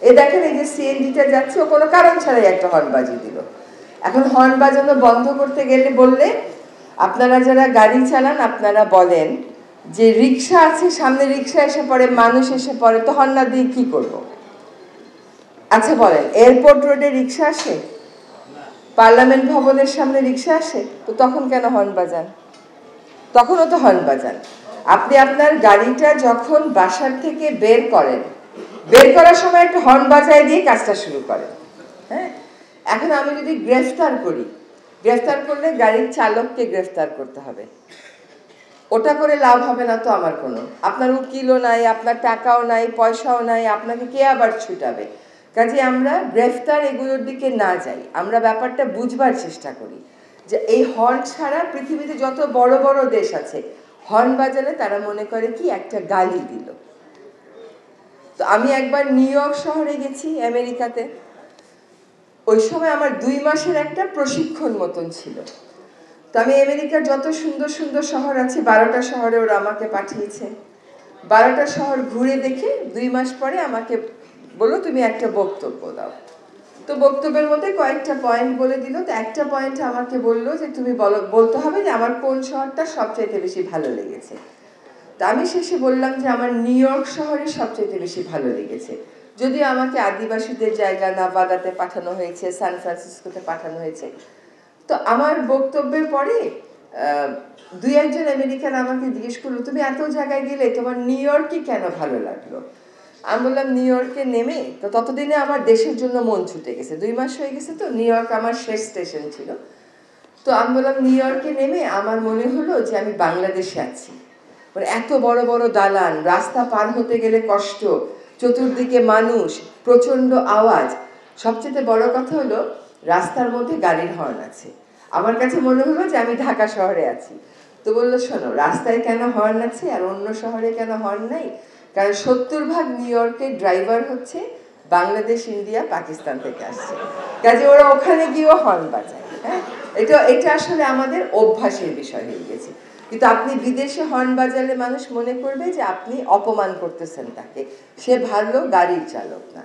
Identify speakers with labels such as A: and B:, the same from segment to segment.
A: এই দেখেন এই যে সিএনজিটা যাচ্ছে, ও কোনো কারণ ছাড়াই একটা হর্ন বাজিয়ে দিল। এখন হর্ন বাজানো বন্ধ করতে গেলে বললে, আপনারা যারা গাড়ি চালান আপনারা বলেন যে রিক্সা আছে, সামনে রিক্সা এসে পড়ে, মানুষ এসে পড়ে, তো হর্ন না দিয়ে কি করবো? আচ্ছা বলেন, এয়ারপোর্ট রোডে রিক্সা আসে, পার্লামেন্ট ভবনের সামনে রিক্সা আসে, তো তখন কেন হর্ন বাজান? তখনও তো হর্ন বাজান। আপনি আপনার গাড়িটা যখন বাসার থেকে বের করেন, বের করার সময় একটা হর্ন বাজায় দিয়ে কাজটা শুরু করেন। হ্যাঁ, এখন আমি যদি গ্রেফতার করি, গ্রেফতার করলে গাড়ির চালককে গ্রেফতার করতে হবে, ওটা করে লাভ হবে না তো আমার কোনো। আপনার উকিলও নাই, আপনার টাকাও নাই, পয়সাও নাই, আপনাকে কে আবার ছুটাবে? কাজে আমরা গ্রেফতার এগুলোর দিকে না যাই, আমরা ব্যাপারটা বুঝবার চেষ্টা করি যে এই হর্ন ছাড়া পৃথিবীতে যত বড় বড় দেশ আছে, হর্ন বাজালে তারা মনে করে কি একটা গালি দিল। তো আমি একবার নিউ ইয়র্ক শহরে গেছি আমেরিকাতে, ওই সময় আমার 2 মাসের একটা প্রশিক্ষণ মতন ছিল। তো আমি আমেরিকার যত সুন্দর সুন্দর শহর আছে, 12টা শহরে ওরা আমাকে পাঠিয়েছে। 12টা শহর ঘুরে দেখে 2 মাস পরে আমাকে বললো তুমি একটা বক্তব্য দাও। তো বক্তব্যের মধ্যে কয়েকটা পয়েন্ট বলে দিল। তো একটা পয়েন্ট আমাকে বললো যে তুমি বলতে হবে যে আমার কোন শহরটা সবচাইতে বেশি ভালো লেগেছে। তা আমি শেষে বললাম যে আমার নিউ ইয়র্ক শহরে সবচাইতে বেশি ভালো লেগেছে, যদিও আমাকে আদিবাসীদের জায়গা নাভাদাতে পাঠানো হয়েছে, সান ফ্রান্সিসকোতে পাঠানো হয়েছে। তো আমার বক্তব্যের পরে 2-1 আমেরিকান আমাকে জিজ্ঞেস করলো তুমি এত জায়গায় গেলে তোমার নিউ ইয়র্কে কেন ভালো লাগলো? আমি বললাম নিউ ইয়র্কে নেমে, তো ততদিনে আমার দেশের জন্য মন ছুটে গেছে, 2 মাস হয়ে গেছে, তো নিউ ইয়র্ক আমার শেষ স্টেশন ছিল। তো আমি বললাম নিউ ইয়র্কে নেমে আমার মনে হলো যে আমি বাংলাদেশে আছি। মানে এত বড় বড় দালান, রাস্তা পার হতে গেলে কষ্ট, চতুর্দিকে মানুষ, প্রচন্ড আওয়াজ, সবচেয়ে বড় কথা হলো রাস্তার মধ্যে গাড়ির হর্ন আছে। আমার কাছে মনে হলো যে আমি ঢাকা শহরে আছি। তো বললো শোনো, রাস্তায় কেন হর্ন আছে আর অন্য শহরে কেন হর্ন নাই? কারণ 70% নিউ ইয়র্কের ড্রাইভার হচ্ছে বাংলাদেশ, ইন্ডিয়া, পাকিস্তান থেকে আসছে, কাজে ওরা ওখানে গিয়েও হর্ন বাজায়। হ্যাঁ, এটা আসলে আমাদের অভ্যাসের বিষয় হয়ে গেছে। কিন্তু আপনি বিদেশে হর্ন বাজালে মানুষ মনে করবে যে আপনি অপমান করতেছেন তাকে, সে ভালো গাড়ির চালক না।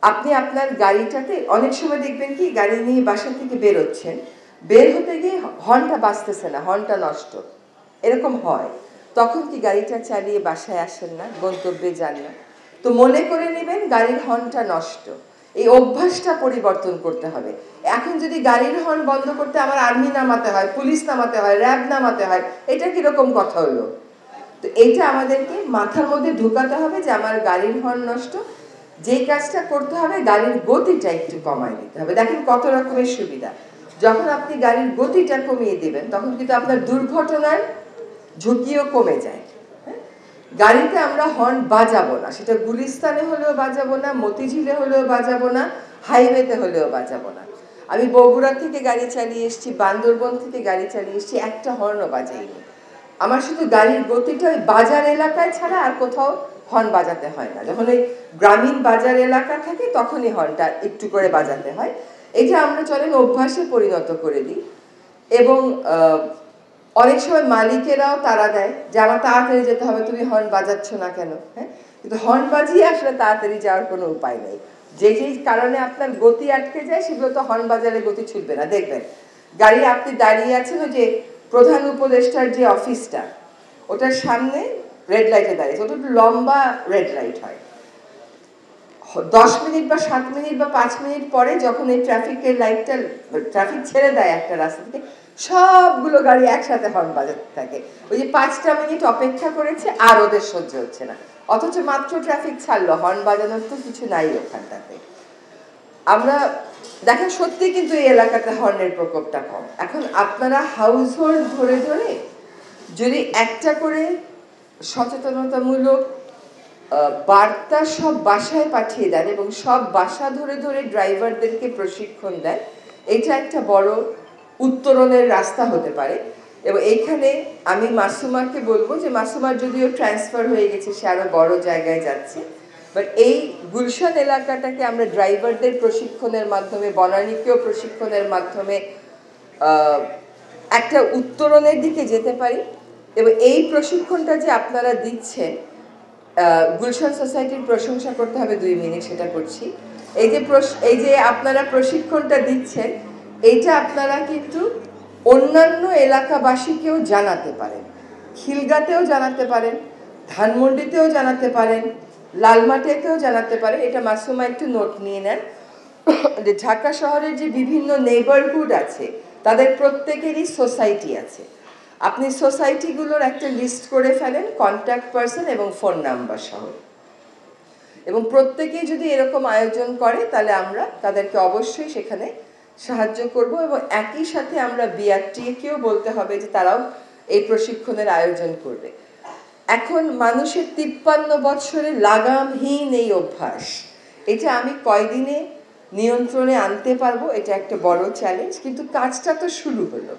A: আপনি আপনার গাড়িটাতে অনেক সময় দেখবেন কি গাড়ি নিয়ে বাসা থেকে বেরোচ্ছেন, বের হতে গিয়ে হর্নটা বাজতেছে না, হর্নটা নষ্ট, এরকম হয়। তখন কি গাড়িটা চালিয়ে বাসায় আসেন না, গন্তব্যে যান না? তো মনে করে নেবেন গাড়ির হর্নটা নষ্ট। এই অভ্যাসটা পরিবর্তন করতে হবে। এখন যদি গাড়ির হর্ন বন্ধ করতে আমার আর্মি নামাতে হয়, পুলিশ নামাতে হয়, র্যাব নামাতে হয়, এটা কিরকম কথা হলো? তো এইটা আমাদেরকে মাথার মধ্যে ঢুকাতে হবে যে আমার গাড়ির হর্ন নষ্ট, যেই কাজটা করতে হবে গাড়ির গতিটা একটু কমায় দিতে হবে। দেখেন কত রকমের সুবিধা। যখন আপনি গাড়ির গতিটা কমিয়ে দিবেন তখন কিন্তু আপনার দুর্ঘটনার ঝুঁকিও কমে যায়। গাড়িতে আমরা হর্ন বাজাবো না, সেটা গুলিস্তানে হলেও বাজাবো না, মতিঝিলে হলেও বাজাবো না, হাইওয়েতে হলেও বাজাবো না। আমি বগুড়া থেকে গাড়ি চালিয়ে এসেছি, বান্দরবন থেকে গাড়ি চালিয়ে এসেছি, একটা হর্নও বাজাইনি। আমার শুধু গাড়ির গতিটা ওই বাজার এলাকায় ছাড়া আর কোথাও হর্ন বাজাতে হয় না। যখন ওই গ্রামীণ বাজার এলাকা থাকে তখনই হর্নটা একটু করে বাজাতে হয়। এটা আমরা চলেন অভ্যাসে পরিণত করে দিই। এবং অনেক সময় মালিকেরাও তাড়া দেয় যে আমার তাড়াতাড়ি যেতে হবে, তুমি হর্ন বাজাচ্ছ না কেন? হ্যাঁ, কিন্তু হর্ন বাজিয়ে আসলে তাড়াতাড়ি যাওয়ার কোনো উপায় নেই। যে যেই কারণে আপনার গতি আটকে যায় সেগুলো তো হর্ন বাজালে গতি ছুটবে না। দেখবেন গাড়ি আপনি দাঁড়িয়ে আছেন, ওই যে প্রধান উপদেষ্টার যে অফিসটা, ওটার সামনে রেড লাইটে দাঁড়িয়েছে, ওটা একটু লম্বা রেড লাইট হয়। 10 মিনিট বা 7 মিনিট বা 5 মিনিট পরে যখন এই ট্রাফিকের লাইটটা, ট্রাফিক ছেড়ে দেয় একটা রাস্তা থেকে, সবগুলো গাড়ি একসাথে হর্ন বাজাতে থাকে। ওই যে 5টা মিনিট অপেক্ষা করেছে আর ওদের সহ্য হচ্ছে না, অথচ মাত্র ট্রাফিক ছাড়লো, হর্ন বাজানোর তো কিছু নাই ওখানটাতে। আমরা দেখেন সত্যি কিন্তু এই এলাকাতে হর্নের প্রকোপটা কম। এখন আপনারা হাউস হোল্ড ধরে ধরে যদি একটা করে সচেতনতামূলক বার্তা সব বাসায় পাঠিয়ে দেন এবং সব বাসা ধরে ধরে ড্রাইভারদেরকে প্রশিক্ষণ দেন, এটা একটা বড় উত্তরণের রাস্তা হতে পারে। এবং এইখানে আমি মাসুমাকে বলবো যে মাসুমার যদিও ট্রান্সফার হয়ে গেছে, সে আরো বড় জায়গায় যাচ্ছে, বাট এই গুলশান এলাকাটাকে আমরা ড্রাইভারদের প্রশিক্ষণের মাধ্যমে, বনানীকেও প্রশিক্ষণের মাধ্যমে একটা উত্তরণের দিকে যেতে পারি। এবং এই প্রশিক্ষণটা যে আপনারা দিচ্ছেন, গুলশান সোসাইটির প্রশংসা করতে হবে 2 মিনিট, সেটা করছি। এই যে আপনারা প্রশিক্ষণটা দিচ্ছেন, এইটা আপনারা কিন্তু অন্যান্য এলাকাবাসীকেও জানাতে পারেন, খিলগাতেও জানাতে পারেন, ধানমন্ডিতেও জানাতে পারেন, লালমাটিয়াতেও জানাতে পারেন। এটা মাসুমা একটু নোট নিয়ে নেন যে ঢাকা শহরের যে বিভিন্ন নেইবারহুড আছে তাদের প্রত্যেকেরই সোসাইটি আছে। আপনি সোসাইটিগুলোর একটা লিস্ট করে ফেলেন, কন্ট্যাক্ট পারসন এবং ফোন নাম্বার সহ, এবং প্রত্যেকেই যদি এরকম আয়োজন করে তাহলে আমরা তাদেরকে অবশ্যই সেখানে সাহায্য করব। এবং একই সাথে আমরা বিআরটিকেও বলতে হবে যে তারাও এই প্রশিক্ষণের আয়োজন করবে। এখন মানুষের 53 বছরে লাগামহীন এই অভ্যাস, এটা আমি কয়দিনে নিয়ন্ত্রণে আনতে পারবো, এটা একটা বড় চ্যালেঞ্জ, কিন্তু কাজটা তো শুরু হলো।